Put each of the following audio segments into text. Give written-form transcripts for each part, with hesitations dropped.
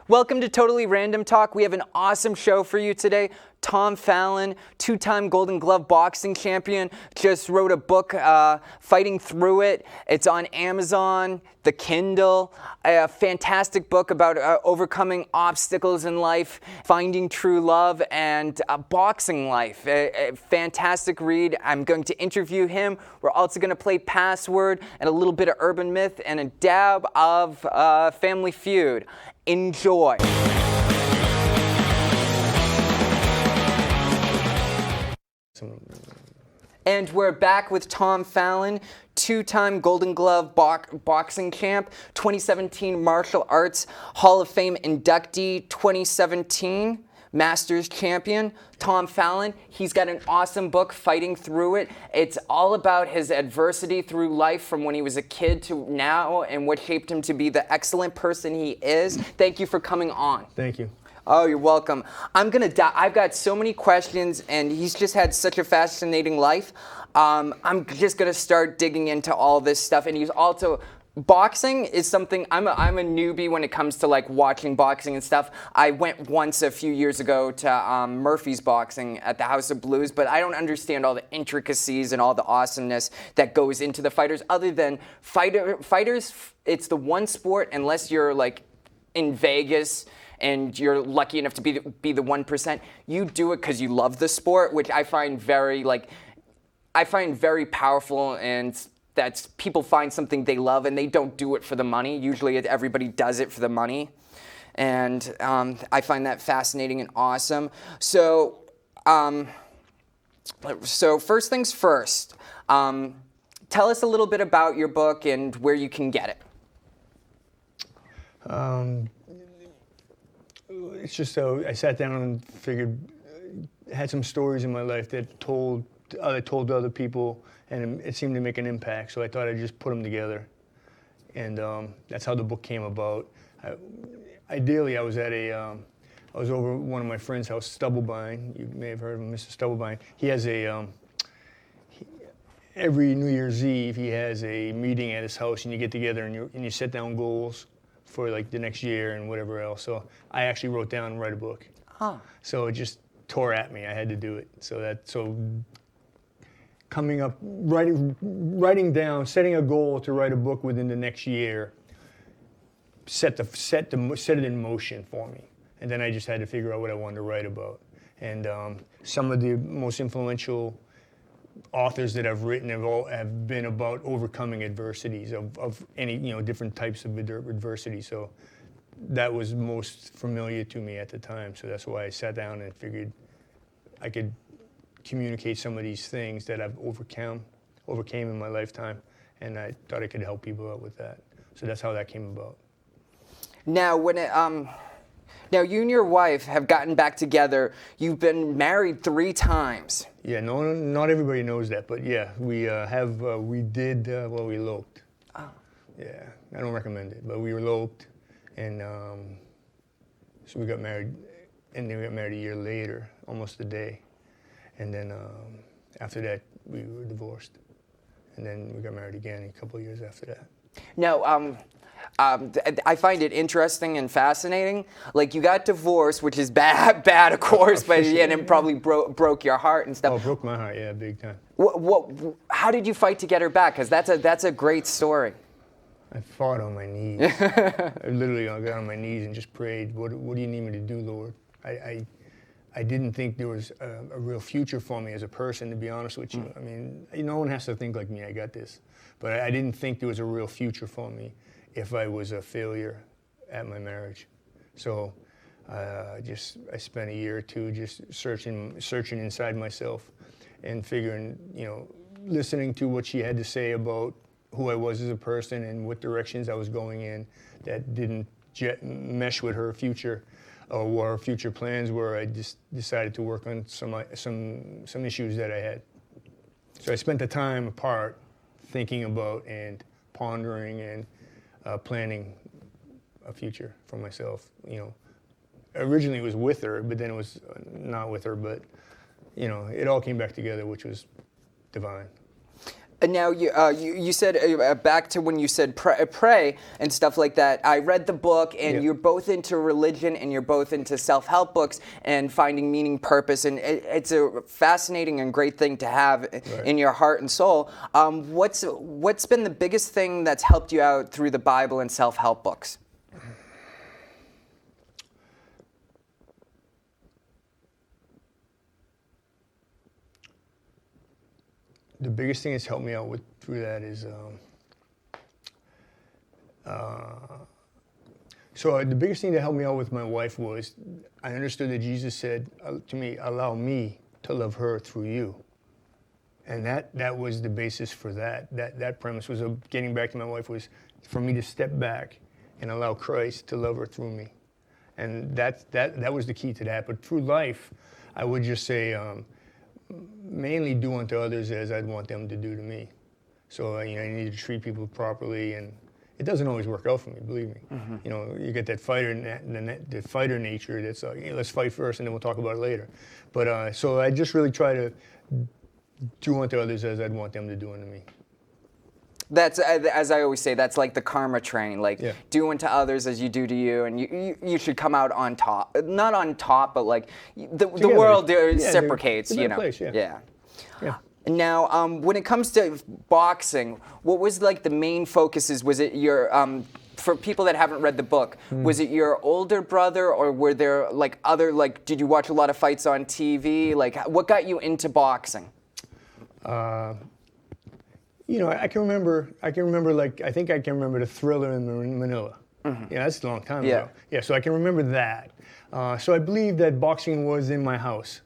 Welcome to Totally Random Talk. We have an awesome show for you today. Tom Fallon, two-time Golden Glove boxing champion, just wrote a book, Fighting Through It. It's on Amazon, the Kindle. A fantastic book about overcoming obstacles in life, finding true love, and boxing life. A fantastic read. I'm going to interview him. We're also going to play Password and a little bit of Urban Myth and a dab of Family Feud. Enjoy. And we're back with Tom Fallon, two-time Golden Glove boxing champ, 2017 Martial Arts Hall of Fame inductee, 2017 Masters champion. Tom Fallon, he's got an awesome book, Fighting Through It. It's all about his adversity through life from when he was a kid to now and what shaped him to be the excellent person he is. Thank you for coming on. Thank you. Oh, you're welcome. I've got so many questions, and he's just had such a fascinating life. I'm just gonna start digging into all this stuff, and he's also boxing is something I'm a newbie when it comes to like watching boxing and stuff. I went once a few years ago to Murphy's Boxing at the House of Blues, but I don't understand all the intricacies and all the awesomeness that goes into the fighters. Other than fighters, it's the one sport unless you're like in Vegas and you're lucky enough to be the 1%, you do it because you love the sport, which I find very powerful, and that people find something they love and they don't do it for the money. Usually everybody does it for the money, and I find that fascinating and awesome. So first things first, tell us a little bit about your book and where you can get it. It's just so I sat down and figured, had some stories in my life that told to other people, and it seemed to make an impact. So I thought I'd just put them together, and that's how the book came about. Ideally, I was over one of my friend's house, Stubblebine. You may have heard of him, Mr. Stubblebine. He has every New Year's Eve he has a meeting at his house, and you get together and you set down goals for like the next year and whatever else. So I actually wrote down and write a book. Huh. So it just tore at me. I had to do it. So coming up, writing down, setting a goal to write a book within the next year, set it in motion for me. And then I just had to figure out what I wanted to write about. And some of the most influential authors that I've written have been about overcoming adversities of any different types of adversity. So that was most familiar to me at the time. So that's why I sat down and figured I could communicate some of these things that I've overcame in my lifetime, and I thought I could help people out with that. So that's how that came about. Now, now you and your wife have gotten back together. You've been married 3 times. Yeah, no, not everybody knows that, but yeah, we eloped. Oh. Yeah, I don't recommend it, but we eloped, and so we got married, and then we got married a year later, almost a day, and then after that we were divorced, and then we got married again a couple of years after that. Now, I find it interesting and fascinating. Like, you got divorced, which is bad, of course, but and it probably broke your heart and stuff. Oh, it broke my heart, yeah, big time. How did you fight to get her back? Because that's a great story. I fought on my knees. I got on my knees and just prayed, what do you need me to do, Lord? I didn't think there was a real future for me as a person, to be honest with you. I mean, no one has to think like me, I got this. But I didn't think there was a real future for me if I was a failure at my marriage. So I spent a year or two just searching inside myself and figuring, listening to what she had to say about who I was as a person and what directions I was going in that didn't mesh with her future or what her future plans were. I just decided to work on some issues that I had. So I spent the time apart thinking about and pondering and planning a future for myself. Originally it was with her, but then it was not with her. But it all came back together, which was divine. And now you said back to when you said pray and stuff like that. I read the book, and Yeah. you're both into religion, and you're both into self-help books and finding meaning, purpose, and it's a fascinating and great thing to have in your heart and soul. What's been the biggest thing that's helped you out through the Bible and self-help books? The biggest thing that's helped me out through that is the biggest thing that helped me out with my wife was I understood that Jesus said to me, "Allow me to love her through you," and that was the basis for that premise was getting back to my wife was for me to step back and allow Christ to love her through me, and that was the key to that. But through life, I would just say. Mainly do unto others as I'd want them to do to me. So I need to treat people properly, and it doesn't always work out for me. Believe me. Mm-hmm. You get that the fighter nature. That's like, hey, let's fight first, and then we'll talk about it later. But so I just really try to do unto others as I'd want them to do unto me. That's, as I always say, that's like the karma train. Like, Yeah. do unto others as you do to you, and you should come out on top. Not on top, but like the world reciprocates. It's a better place, yeah. Yeah. Now, when it comes to boxing, what was like the main focuses? Was it your for people that haven't read the book, was it your older brother, or were there like other, like, did you watch a lot of fights on TV? Like, what got you into boxing? I can remember, like, I think I can remember the Thriller in Manila. Mm-hmm. Yeah, that's a long time ago. Yeah, so I can remember that. So I believe that boxing was in my house.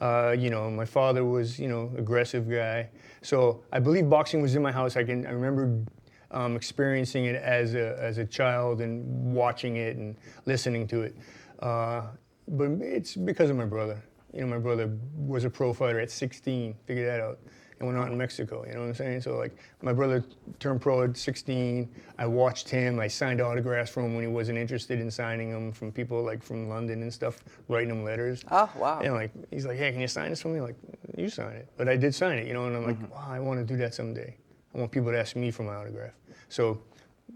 My father was, aggressive guy. So I believe boxing was in my house. I remember experiencing it as a child and watching it and listening to it. But it's because of my brother. My brother was a pro fighter at 16, figured that out, and went out in Mexico, you know what I'm saying? So, like, my brother turned pro at 16. I watched him. I signed autographs for him when he wasn't interested in signing them, from people, like, from London and stuff, writing him letters. Oh, wow. He's like, hey, can you sign this for me? Like, you sign it. But I did sign it, and I'm like, wow, I want to do that someday. I want people to ask me for my autograph. So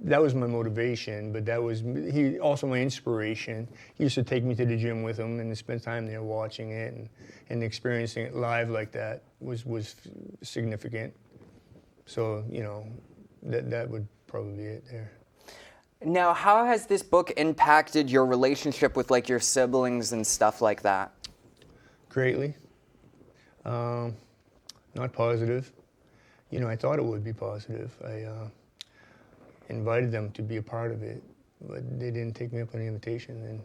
that was my motivation, but that was also my inspiration. He used to take me to the gym with him and spend time there watching it and experiencing it live like that was significant. So, that would probably be it there. Now, how has this book impacted your relationship with, like, your siblings and stuff like that? Greatly. Not positive. I thought it would be positive. I invited them to be a part of it, but they didn't take me up on the invitation.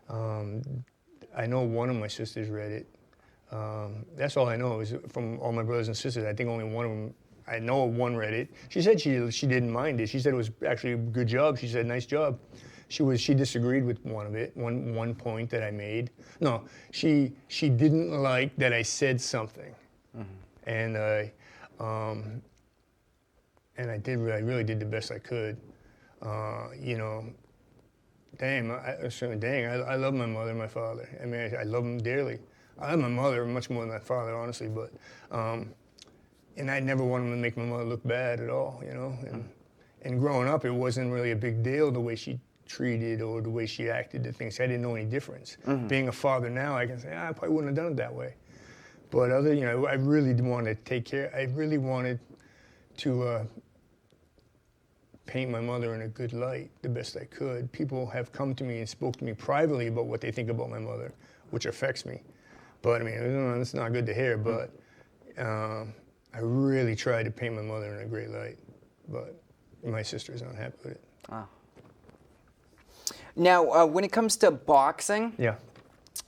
And I know one of my sisters read it. That's all I know is from all my brothers and sisters. I think only one of them, I know one read it. She said she didn't mind it. She said it was actually a good job. She said, nice job. She disagreed with one point that I made. No, she didn't like that I said something. Mm-hmm. And I really did the best I could. I love my mother and my father. I mean, I love them dearly. I love my mother much more than my father, honestly, but, and I never wanted to make my mother look bad at all, And growing up, it wasn't really a big deal the way she treated or the way she acted to things. I didn't know any difference. Mm-hmm. Being a father now, I can say, I probably wouldn't have done it that way. But I really wanted to take care. I really wanted to paint my mother in a good light the best I could. People have come to me and spoke to me privately about what they think about my mother, which affects me. But I mean, it's not good to hear, but I really tried to paint my mother in a great light. But my sister's not happy with it. Wow. Now, when it comes to boxing, yeah.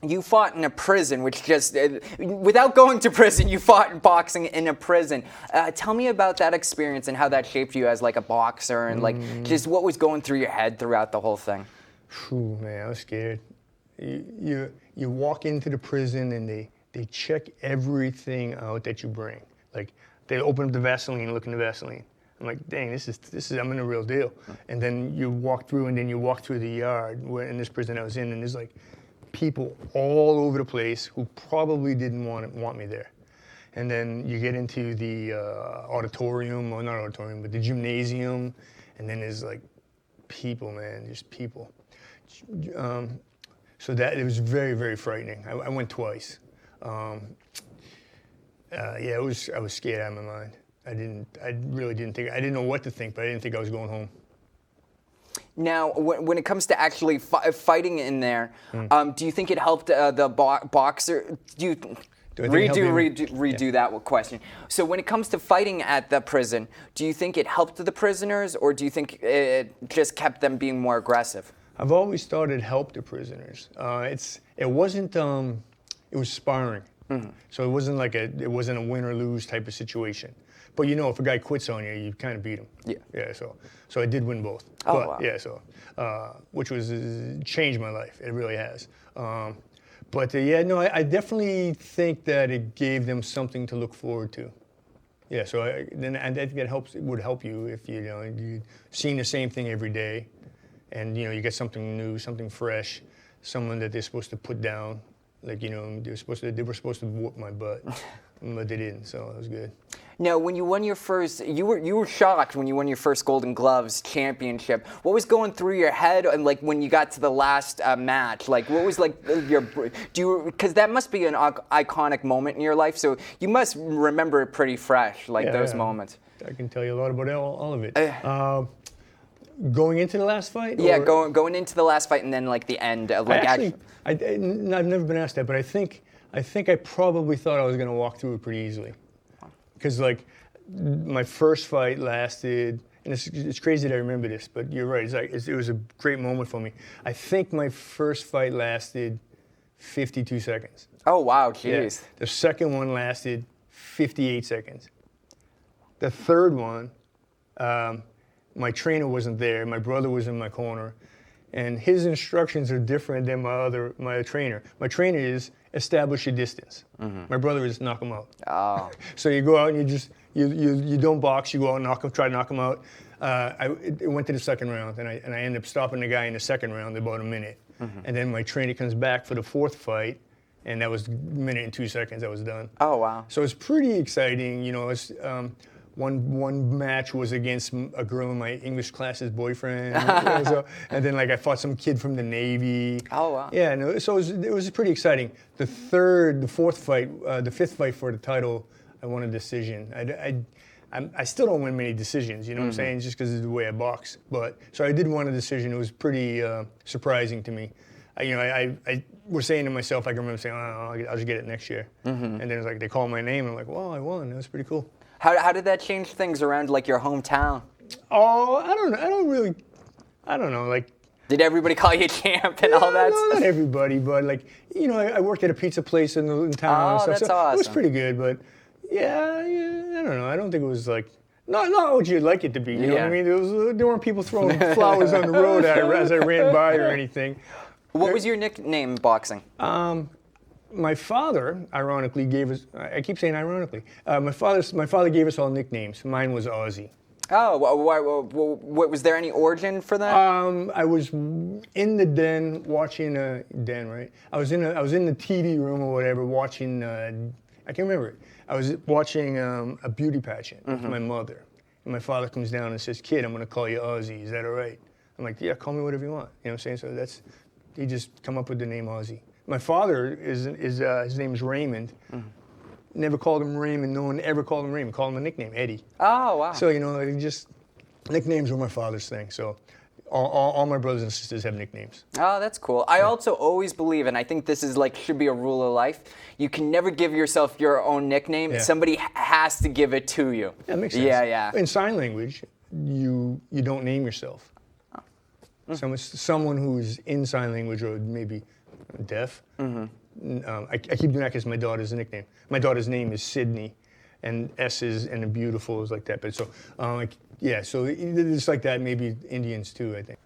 You fought in a prison, which just, without going to prison, you fought in boxing in a prison. Tell me about that experience and how that shaped you as like a boxer and like just what was going through your head throughout the whole thing. Whew, man, I was scared. You walk into the prison and they check everything out that you bring. Like they open up the Vaseline, look in the Vaseline. I'm like, dang, this is I'm in a real deal. And then you walk through the yard in this prison I was in, and there's like people all over the place who probably didn't want me there. and then you get into the auditorium, or not auditorium, but the gymnasium, and then there's like people, man, just people. So that it was very, very frightening. I went twice. Yeah, I was scared out of my mind. I really didn't think. I didn't know what to think, but I didn't think I was going home. Now, when it comes to actually fighting in there, do you think it helped the boxer? Redo that question. So when it comes to fighting at the prison, do you think it helped the prisoners, or do you think it just kept them being more aggressive? I've always thought it helped the prisoners. It wasn't. It was sparring, so it wasn't like it wasn't a win or lose type of situation. But you know, if a guy quits on you, you kind of beat him. Yeah. Yeah. So I did win both. Oh, but, wow. Yeah. So which was changed my life. It really has. Yeah, no, I definitely think that it gave them something to look forward to. Yeah. So I think that helps. It would help you if you're seeing the same thing every day, and you get something new, something fresh, someone that they're supposed to put down. Like they were supposed to whoop my butt, but they didn't. So it was good. Now, when you won your first, you were shocked when you won your first Golden Gloves championship. What was going through your head, and like when you got to the last match? Like, what was like because that must be an iconic moment in your life. So you must remember it pretty fresh, like those moments. I can tell you a lot about all of it. Going into the last fight? Yeah, going into the last fight and then like the end. I've never been asked that, but I think I probably thought I was going to walk through it pretty easily. Because like my first fight lasted, and it's crazy that I remember this, but you're right. It was a great moment for me. I think my first fight lasted 52 seconds. Oh wow, jeez. Yeah. The second one lasted 58 seconds. The third one, my trainer wasn't there. My brother was in my corner, and his instructions are different than my trainer. My trainer is establish a distance. My brother is knock him out. Oh. So you go out and you don't box. You go out and try to knock him out. It went to the second round, and I ended up stopping the guy in the second round about a minute. And then my trainer comes back for the fourth fight, and that was a minute and 2 seconds. I was done. Oh wow. So it's pretty exciting. One match was against a girl in my English class's boyfriend, and then like I fought some kid from the Navy. Oh wow. Yeah, no, so it was pretty exciting. The fifth fight for the title, I won a decision. I still don't win many decisions, you know what I'm saying, just because of the way I box. But so I did win a decision. It was pretty surprising to me. I was saying to myself, I can remember saying, oh, I'll just get it next year. And then it's like they called my name, and I'm like, well, I won. That was pretty cool. How did that change things around like your hometown? Oh, I don't know. Like, did everybody call you champ and all that no, stuff? Not everybody, but like, I worked at a pizza place in town. Oh, and stuff, that's so awesome. It was pretty good, but yeah, I don't know. I don't think it was like, not what you'd like it to be. You know what I mean? There weren't people throwing flowers on the road as I ran by or anything. What was your nickname in boxing? My father, ironically, gave us. I keep saying ironically. My father gave us all nicknames. Mine was Ozzy. Oh, was there any origin for that? I was in the den watching den, right? I was in the TV room or whatever watching. I can't remember it. I was watching a beauty pageant with my mother, and my father comes down and says, "Kid, I'm going to call you Ozzy. Is that all right?" I'm like, "Yeah, call me whatever you want." You know what I'm saying? So he just come up with the name Ozzy. My father his name is Raymond. Never called him Raymond. No one ever called him Raymond. Called him a nickname, Eddie. Oh wow. So just nicknames were my father's thing. So all my brothers and sisters have nicknames. Oh, that's cool. I also always believe, and I think this is should be a rule of life. You can never give yourself your own nickname. Yeah. Somebody has to give it to you. That makes sense. Yeah. In sign language, you don't name yourself. Someone who's in sign language or maybe deaf. I keep doing that because my daughter's nickname. My daughter's name is Sydney, and S is and the beautiful is like that. But so so it's like that. Maybe Indians too, I think.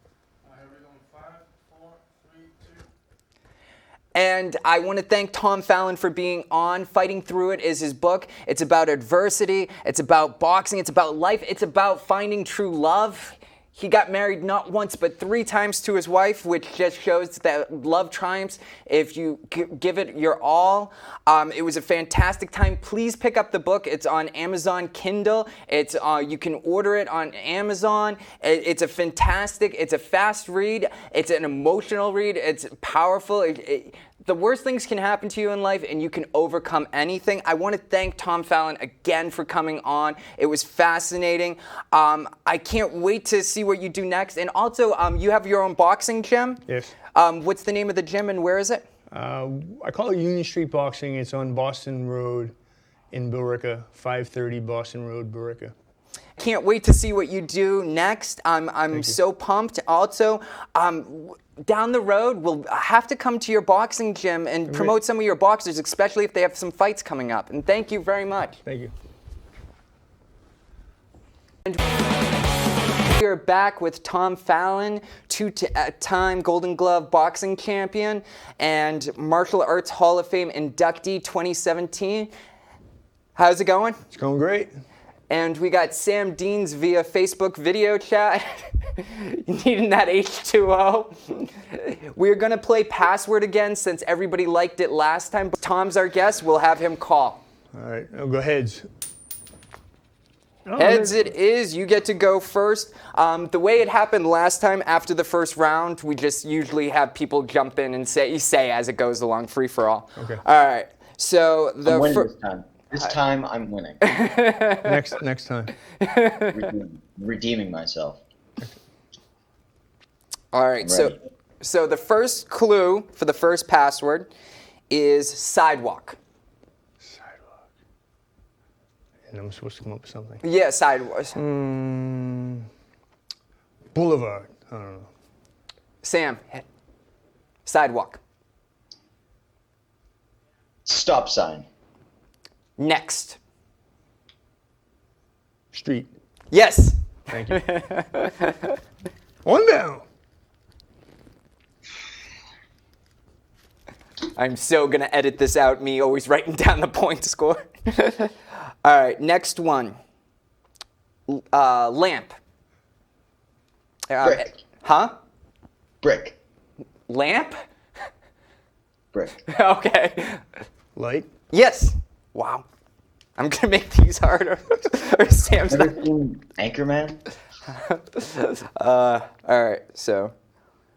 And I want to thank Tom Fallon for being on. Fighting Through It is his book. It's about adversity. It's about boxing. It's about life. It's about finding true love. He got married not once but 3 times to his wife, which just shows that love triumphs if you give it your all. It was a fantastic time. Please pick up the book. It's on Amazon Kindle. It's you can order it on Amazon. It's a fantastic. It's a fast read. It's an emotional read. It's powerful. The worst things can happen to you in life, and you can overcome anything. I want to thank Tom Fallon again for coming on. It was fascinating. I can't wait to see what you do next. And also, you have your own boxing gym? Yes. What's the name of the gym, and where is it? I call it Union Street Boxing. It's on Boston Road in Billerica, 530 Boston Road, Billerica. Can't wait to see what you do next. I'm so pumped. Also, down the road, we'll have to come to your boxing gym and promote some of your boxers, especially if they have some fights coming up. And thank you very much. Thank you. And we're back with Tom Fallon, 2-time Golden Glove boxing champion and Martial Arts Hall of Fame inductee 2017. How's it going? It's going great. And we got Sam Deans via Facebook video chat. Needing that H2O. We're going to play Password again since everybody liked it last time. Tom's our guest. We'll have him call. All right, I'll go heads. Heads it is. You get to go first. The way it happened last time, after the first round, we just usually have people jump in and say as it goes along, free for all. Okay. All right. So I'm winning this time. This time I'm winning. Next time. Redeeming myself. All right. So the first clue for the first password is sidewalk. Sidewalk. And I'm supposed to come up with something. Yeah, sidewalk. Boulevard. I don't know. Sam, sidewalk. Stop sign. Next. Street. Yes. Thank you. One down. I'm so going to edit this out, me always writing down the point score. All right, next one. Lamp. Brick. Huh? Brick. Lamp? Brick. Okay. Light. Yes. Wow. I'm going to make these harder. Or Sam's Ever not. seen Anchorman? All right, so,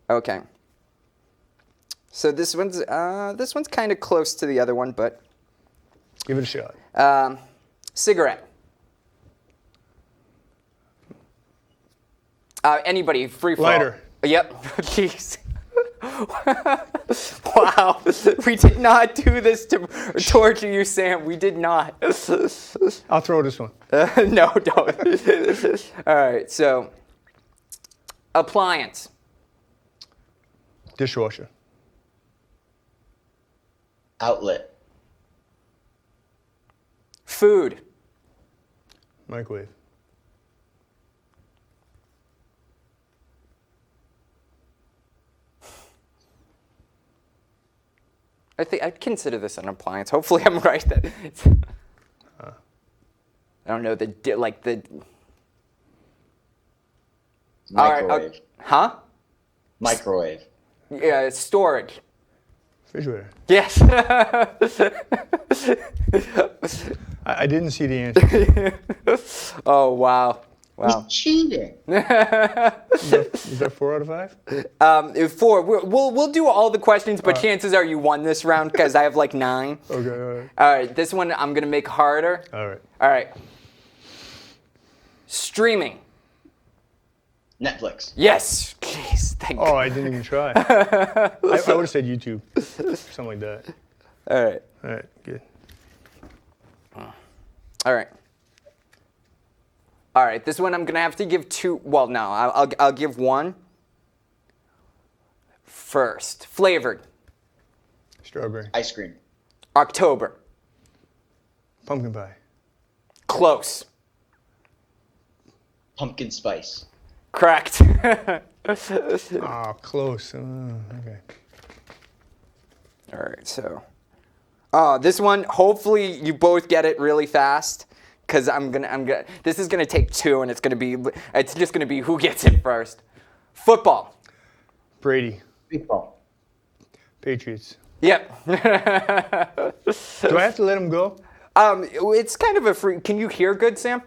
okay. So this one's kind of close to the other one, but Give it a shot. cigarette. Anybody, free for all. Lighter. Yep. Jeez. Wow. We did not do this to torture you, Sam. We did not. I'll throw this one. No, don't. All right, so appliance. Dishwasher. Outlet. Food. Microwave. I think I'd consider this an appliance. Hopefully, I'm right. I don't know the. Microwave. All right, huh? Microwave. Yeah, storage. Refrigerator. Yes. I didn't see the answer. Oh wow. Wow. He's cheating. Is that 4 out of 5? 4. We'll do all the questions, but chances are you won this round because I have like 9. Okay, all right. All right, this one I'm gonna make harder. All right. All right. Streaming. Netflix. Yes. Jeez. Thank Oh, I didn't even try. I would have said YouTube. Something like that. All right. All right, good. All right. All right. This one I'm gonna have to give 2. Well, no. I'll give 1. First, flavored. Strawberry. Ice cream. October. Pumpkin pie. Close. Pumpkin spice. Correct. Oh, close. Okay. All right, so. This one, hopefully you both get it really fast. because this is gonna take 2, and it's just gonna be who gets it first. Football. Brady. Football. Patriots. Yep. Do I have to let him go? It's kind of a free. Can you hear good, Sam?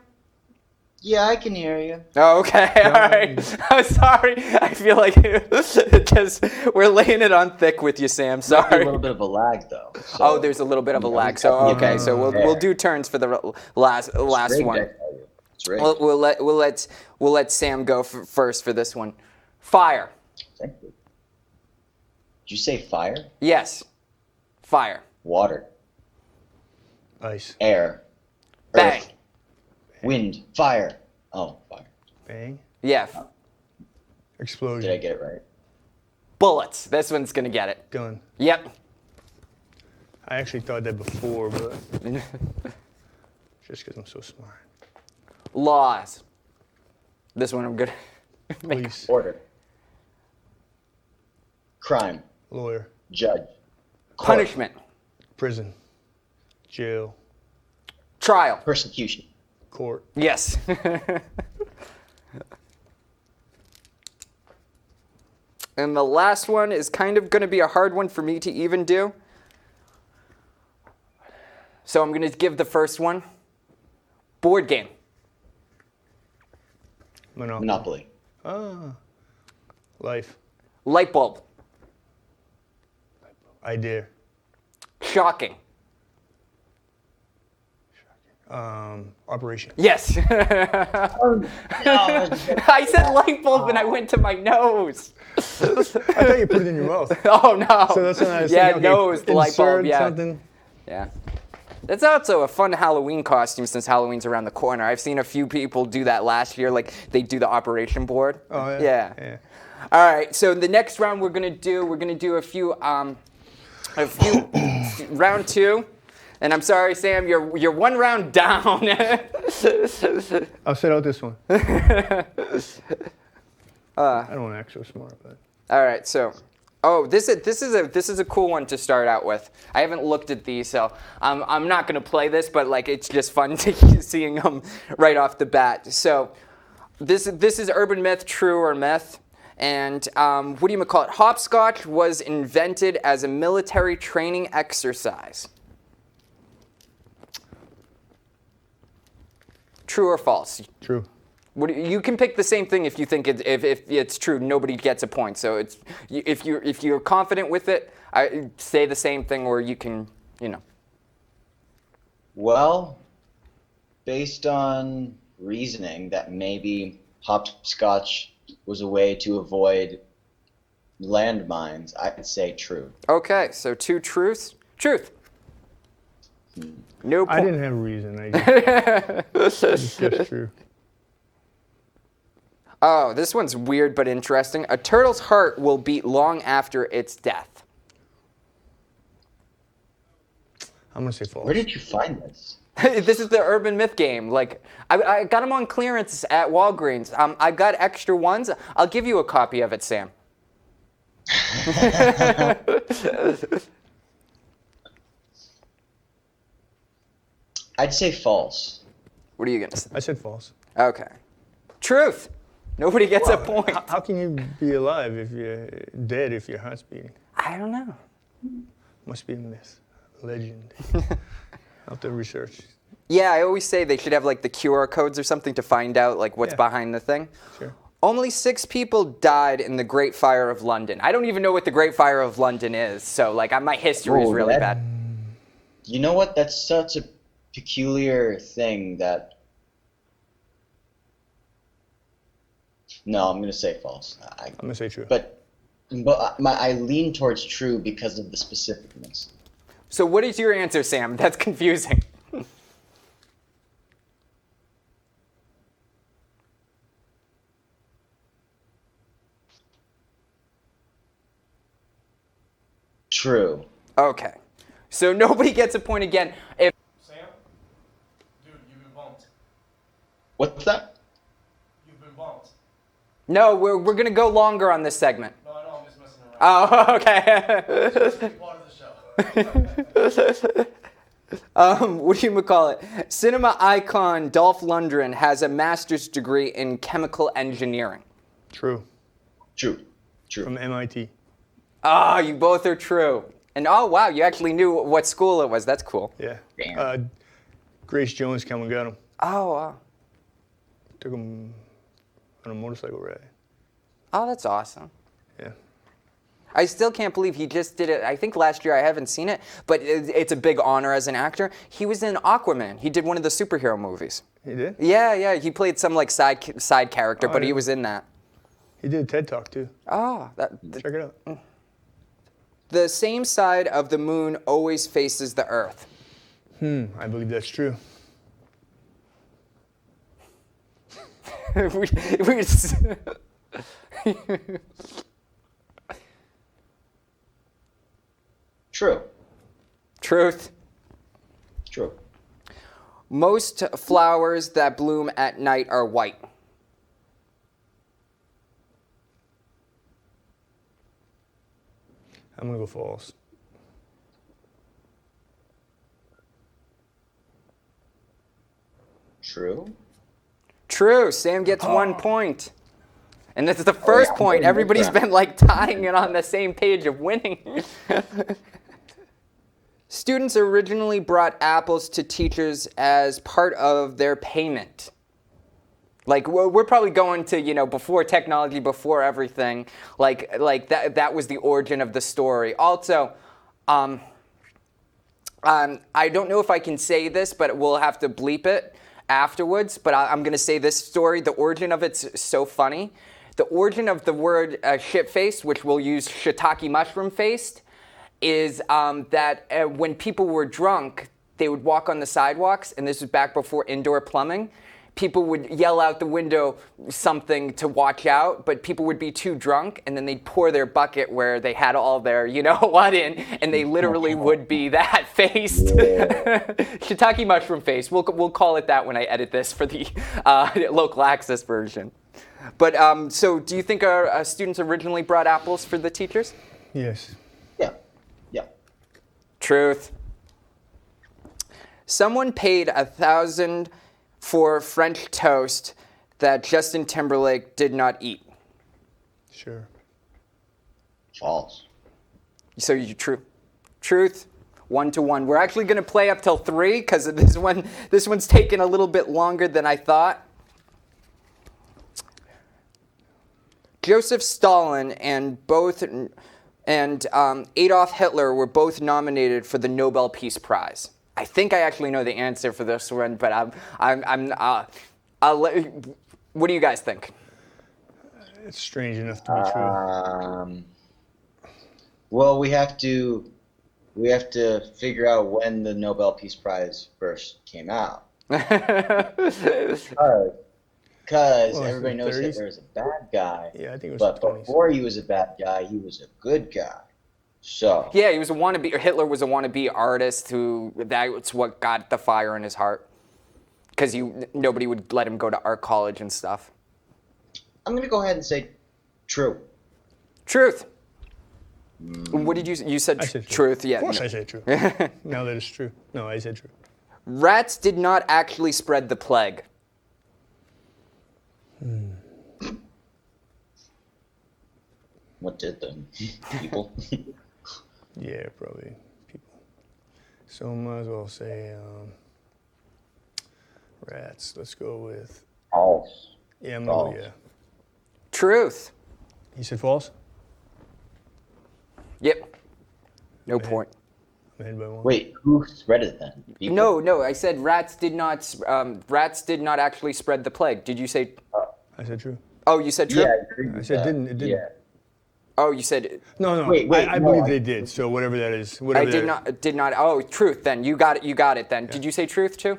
Yeah, I can hear you. Oh, okay, all right. I'm sorry. I feel like because we're laying it on thick with you, Sam. A Sorry. little bit of a lag, though. So, Oh, there's a little bit of a lag. So okay, so we'll do turns for the last rigged, one. I tell you. It's rigged. We'll let Sam go first for this one. Fire. Thank you. Did you say fire? Yes. Fire. Water. Ice. Air. Bang. Earth. Wind. Fire. Oh, fire. Bang. Yeah. Explosion. Did I get it right? Bullets. This one's gonna get it. Gun. Yep. I actually thought that before, but just because I'm so smart. Laws. This one I'm good. Police. Order. Crime. Lawyer. Judge. Court. Punishment. Prison. Jail. Trial. Persecution. Court. Yes. And the last one is kind of going to be a hard one for me to even do. So I'm going to give the first one. Board game. Monopoly. Monopoly. Ah. Life. Light bulb. I dare. Shocking. Operation. Yes. No, I said light bulb and I went to my nose. I thought you put it in your mouth. Oh no. So that's when I was yeah, thinking, okay, nose, the light bulb. insert Yeah. something. Yeah. That's also a fun Halloween costume since Halloween's around the corner. I've seen a few people do that last year, like they do the operation board. Oh yeah. Yeah. All right. So the next round we're gonna do a few round 2. And I'm sorry, Sam, you're one round down. I'll set out this one. I don't want to act so smart, but. All right. So, this is a cool one to start out with. I haven't looked at these, so I'm not gonna play this, but like it's just fun to seeing them right off the bat. So, this is urban myth, true or myth. And what do you call it? Hopscotch was invented as a military training exercise. True or false? True. You can pick the same thing if you think if it's true. Nobody gets a point. So it's if you're confident with it, I say the same thing, or you can Well, based on reasoning that maybe hopscotch was a way to avoid landmines, I could say true. Okay, so 2 truths. Truth. No point. I didn't have a reason. It's just true. Oh, this one's weird but interesting. A turtle's heart will beat long after its death. I'm gonna say false. Where did you find this? This is the urban myth game. Like I got them on clearance at Walgreens. I've got extra ones. I'll give you a copy of it, Sam. I'd say false. What are you gonna say? I said false. Okay. Truth. Nobody gets a point. How can you be alive if you're dead if your heart's beating? I don't know. Must be a myth, legend. I'll have to research. Yeah, I always say they should have like the QR codes or something to find out like what's behind the thing. Sure. Only 6 people died in the Great Fire of London. I don't even know what the Great Fire of London is, so like my history is really bad. You know what? That's such a peculiar thing that. No, I'm gonna say false. I'm gonna say true. But I lean towards true because of the specificness. So what is your answer, Sam? That's confusing. True. Okay. So nobody gets a point again. If Sam? Dude, you've been bumped. What's that? You've been bumped. No, we're going to go longer on this segment. No, I know, I'm just messing around. Oh, okay. It's just part of the show. What do you call it? Cinema icon Dolph Lundgren has a master's degree in chemical engineering. True. True. True. From MIT. Oh, you both are true. And oh, wow, you actually knew what school it was. That's cool. Yeah. Damn. Grace Jones came and got him. Oh, wow. Took him on a motorcycle ride. Oh, that's awesome. Yeah. I still can't believe he just did it. I think last year. I haven't seen it, but it's a big honor as an actor. He was in Aquaman. He did one of the superhero movies. He did? Yeah. He played some like side character, Oh, but he yeah. was in that. He did a TED Talk, too. Oh, Check it out. the same side of the moon always faces the Earth. I believe that's true. we True. Truth. True. Most flowers that bloom at night are white. I'm going to go false. True. True. Sam gets 1 point. And this is the first yeah, point. I'm Everybody's different. been like tying it on the same page of winning. Students originally brought apples to teachers as part of their payment. Like we're probably going to, before technology, before everything. Like that was the origin of the story. Also, I don't know if I can say this, but we'll have to bleep it afterwards. But I'm going to say this story. The origin of it's so funny. The origin of the word shit-faced, which we'll use shiitake mushroom-faced, is that when people were drunk, they would walk on the sidewalks, and this was back before indoor plumbing. People would yell out the window something to watch out, but people would be too drunk, and then they'd pour their bucket where they had all their you-know-what in, and they literally would be that faced. Shiitake mushroom face. We'll call it that when I edit this for the local access version. But so do you think our students originally brought apples for the teachers? Yes. Yeah. Yeah. Truth. Someone paid $1,000 for French toast that Justin Timberlake did not eat. Sure. False. So you truth. 1-1. We're actually going to play up till 3 because this one's taken a little bit longer than I thought. Joseph Stalin and Adolf Hitler were both nominated for the Nobel Peace Prize. I think I actually know the answer for this one, but what do you guys think? It's strange enough to be true. Well, we have to figure out when the Nobel Peace Prize first came out. Because Well, everybody knows 30s? Hitler is a bad guy. Yeah, I think it was But the 20s. before he was a bad guy, he was a good guy. So Yeah, he was a wannabe. Hitler was a wannabe artist that's what got the fire in his heart. Because nobody would let him go to art college and stuff. I'm gonna go ahead and say true. Truth. What did you said? I said Truth. Yeah. Of course no. I said true. Now that it's true. No, I said true. Rats did not actually spread the plague. What did then? People? Yeah, probably people. So might as well say rats. Let's go with. False. Yeah, I'm gonna go, False. yeah. Truth. You said false? Yep. No point. I'm ahead by one. Wait, who spread it then? People? No. I said rats did not actually spread the plague. Did you say? I said true. Oh, you said true. Yeah, I agree I with said that. didn't. It didn't. Yeah. Oh, you said. No. Wait, I no, believe I- they did. So whatever that is. I Whatever did that not. Did not. Oh, truth. Then you got it. You got it. Then did you say truth too?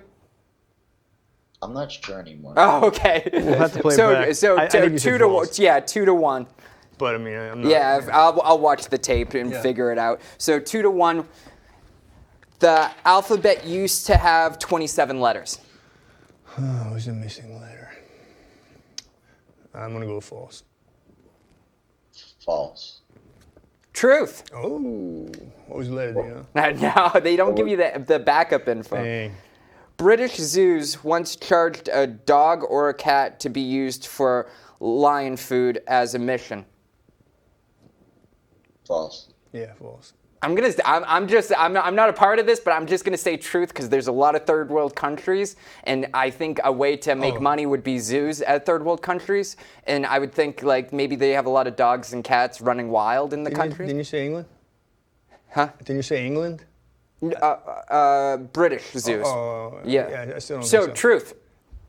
I'm not sure anymore. Oh, okay. We'll have to play it back. So I think you said 2 to 1. false. Yeah, 2 to 1. But I mean, I'm not. Yeah, I'll watch the tape and Yeah. figure it out. So 2 to 1. The alphabet used to have 27 letters. Oh, who's the missing letter? I'm gonna go false. False. Truth. Oh, what was the letter? Do you know? No, they don't give you the backup info. Dang. British zoos once charged a dog or a cat to be used for lion food as a mission. False. Yeah, false. I'm not a part of this, but I'm just gonna say truth because there's a lot of third world countries, and I think a way to make money would be zoos at third world countries, and I would think like maybe they have a lot of dogs and cats running wild in the country. Didn't you say England? Huh? Didn't you say England? British zoos. Yeah, I still don't So think so. truth.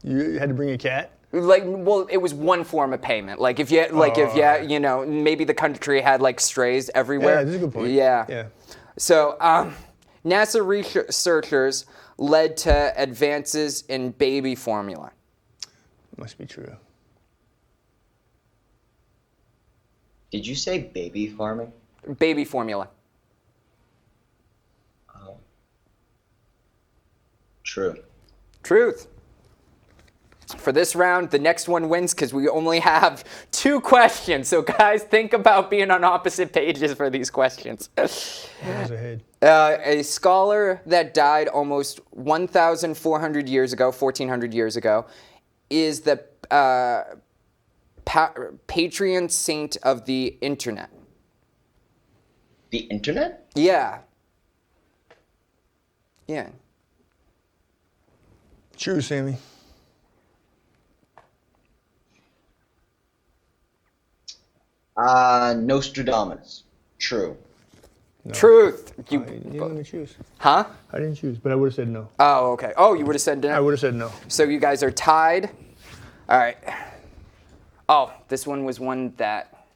You had to bring a cat? Like, well, it was one form of payment. Like, if you, you know, maybe the country had like strays everywhere. Yeah, that's a good point. Yeah. So, NASA researchers led to advances in baby formula. Must be true. Did you say baby farming? Baby formula. Oh. True. Truth. For this round, the next one wins because we only have 2 questions. So, guys, think about being on opposite pages for these questions. What was ahead? A scholar that died almost 1,400 years ago, 1,400 years ago, is the patron saint of the internet. The internet? Yeah. Yeah. True, Sammy. Nostradamus. True. No. Truth. You didn't let me choose. Huh? I didn't choose, but I would have said no. Oh, okay. Oh, you would have said I no. would have said no. So you guys are tied. All right. Oh, this one was one that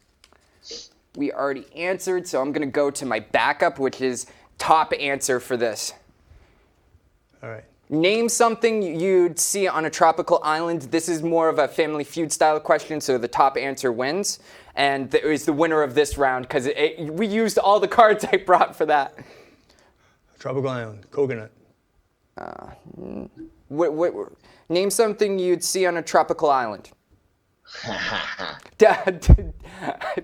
we already answered, so I'm going to go to my backup, which is top answer for this. All right. Name something you'd see on a tropical island. This is more of a Family Feud style question, so the top answer wins. And is the winner of this round, because we used all the cards I brought for that. Tropical island. Coconut. Name something you'd see on a tropical island.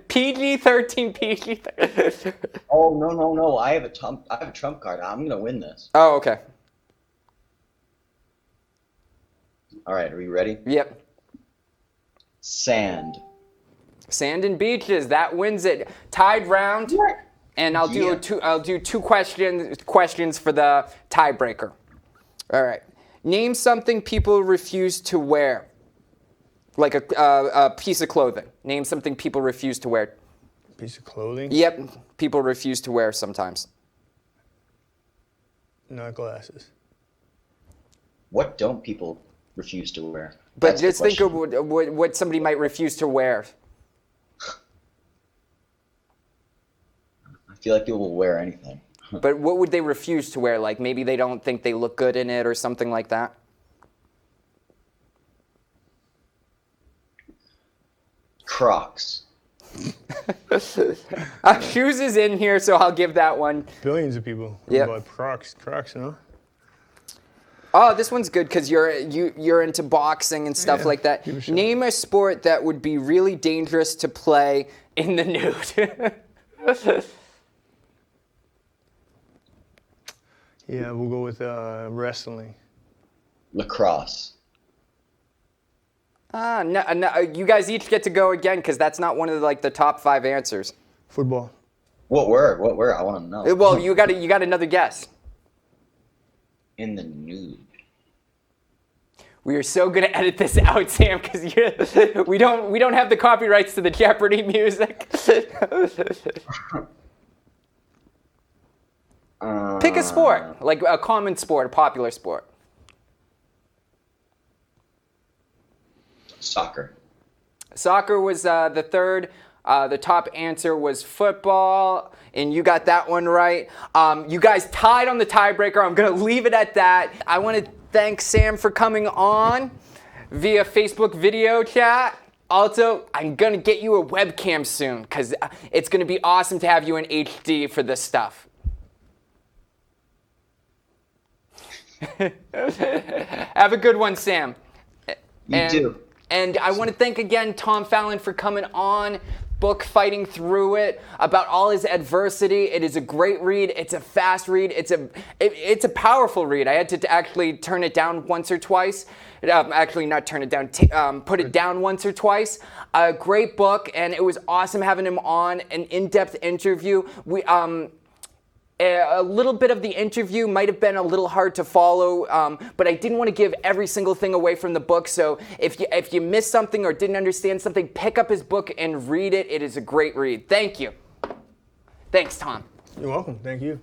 PG-13, PG-13. Oh, no. I have a trump card. I'm gonna win this. Oh, okay. All right, are we ready? Yep. Sand. Sand and beaches. That wins it. Tied round. And I'll do two questions for the tiebreaker. All right. Name something people refuse to wear. Like a piece of clothing. Name something people refuse to wear. Piece of clothing? Yep. People refuse to wear sometimes. Not glasses. What don't people refuse to wear? But That's the just think of question. what somebody might refuse to wear. I feel like people will wear anything. But what would they refuse to wear? Like maybe they don't think they look good in it or something like that? Crocs. Shoes is in here, so I'll give that one. Billions of people. Yep. About Crocs, you know? Oh, this one's good because you're into boxing and stuff Yeah, like that. give it a shot. Name a sport that would be really dangerous to play in the nude. Yeah, we'll go with wrestling. Lacrosse. No, you guys each get to go again because that's not one of the top 5 answers. Football. What word? I want to know. Well, you got another guess. In the nude. We are so gonna edit this out, Sam, because we don't have the copyrights to the Jeopardy music. Pick a sport, like a common sport, a popular sport. Soccer. Soccer was the third. The top answer was football, and you got that one right. You guys tied on the tiebreaker. I'm going to leave it at that. I want to thank Sam for coming on via Facebook video chat. Also, I'm going to get you a webcam soon because it's going to be awesome to have you in HD for this stuff. Have a good one, Sam. You too. And I want to thank again Tom Fallon for coming on. book fighting through it, about all his adversity. It is a great read. It's a fast read. It's a powerful read. I had to actually turn it down once or twice. Actually, not turn it down, put it down once or twice. A great book, and it was awesome having him on an in-depth interview. A little bit of the interview might have been a little hard to follow, but I didn't want to give every single thing away from the book. So if you missed something or didn't understand something, pick up his book and read it. It is a great read. Thank you. Thanks, Tom. You're welcome. Thank you.